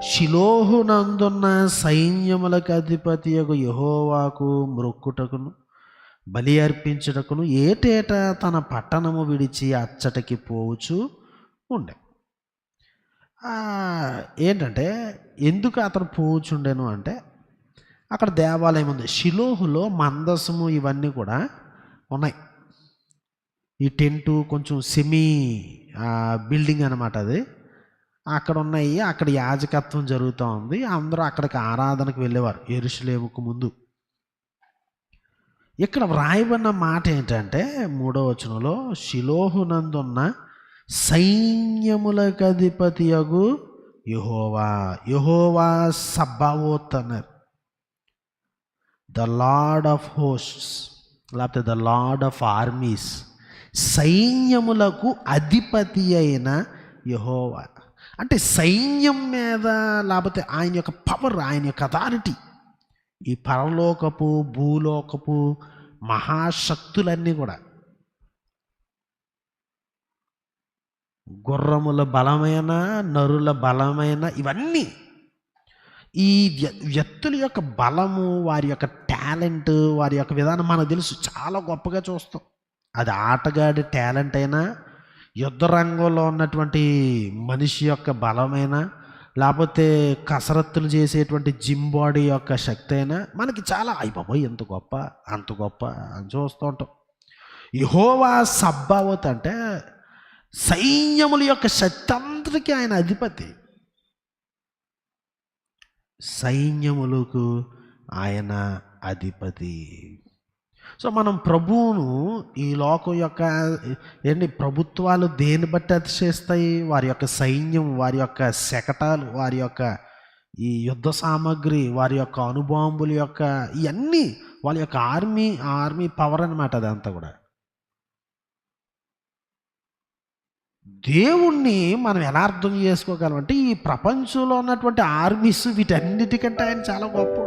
షిలోహునందున్న సైన్యములకు అధిపతియగు యెహోవాకు మ్రొక్కుటకును బలి అర్పించుటకును ఏటేటా తన పట్టణము విడిచి అచ్చటికి పోవచ్చు ఉండే. ఏంటంటే ఎందుకు అతను పోవచ్చుండెను అంటే, అక్కడ దేవాలయం ఉంది. షిలోహులో మందసము ఇవన్నీ కూడా ఉన్నాయి. ఈ టెంటు కొంచెం సెమీ బిల్డింగ్ అనమాట అది. అక్కడ ఉన్నాయి. అక్కడ యాజకత్వం జరుగుతూ ఉంది. అందరూ అక్కడికి ఆరాధనకు వెళ్ళేవారు యెరూషలేముకు ముందు. ఇక్కడ వ్రాయబడిన మాట ఏంటంటే 3వ వచనంలో, షిలోహునందున్న సైన్యములకు అధిపతియగు యెహోవా. యెహోవా సబ్బావోత్ అన్నారు. ద లార్డ్ ఆఫ్ హోస్ట్స్, లేకపోతే ద లార్డ్ ఆఫ్ ఆర్మీస్, సైన్యములకు అధిపతి అయిన యెహోవా. అంటే సైన్యం మీద, లేకపోతే ఆయన యొక్క పవర్, ఆయన యొక్క అథారిటీ, ఈ పరలోకపు భూలోకపు మహాశక్తులన్నీ కూడా, గుర్రముల బలమైన, నరుల బలమైన, ఇవన్నీ ఈ వ్యక్తుల యొక్క బలము, వారి యొక్క టాలెంట్, వారి యొక్క విధానం మనకు తెలుసు, చాలా గొప్పగా చూస్తాం. అది ఆటగాడి టాలెంట్ అయినా, యుద్ధ రంగంలో ఉన్నటువంటి మనిషి యొక్క బలమైన, లేకపోతే కసరత్తులు చేసేటువంటి జిమ్ బాడీ యొక్క శక్తి అయినా మనకి చాలా బాబోయ్ ఎంత గొప్ప, అంత గొప్ప అని చూస్తూ ఉంటాం. యెహోవా సబ్బావోత్ అంటే సైన్యముల యొక్క శక్తి అందరికీ ఆయన అధిపతి. సైన్యములకు ఆయన అధిపతి. సో మనం ప్రభువును, ఈ లోకం యొక్క ప్రభుత్వాలు దేన్ని బట్టి అతిశయిస్తాయి? వారి యొక్క సైన్యం, వారి యొక్క శకటాలు, వారి యొక్క ఈ యుద్ధ సామాగ్రి, వారి యొక్క అణుబాంబుల యొక్క ఇవన్నీ, వాళ్ళ యొక్క ఆర్మీ పవర్ అనమాట అదంతా కూడా. దేవుణ్ణి మనం ఎలా అర్థం చేసుకోగలం అంటే, ఈ ప్రపంచంలో ఉన్నటువంటి ఆర్మీస్ వీటన్నిటికంటే ఆయన చాలా గొప్ప.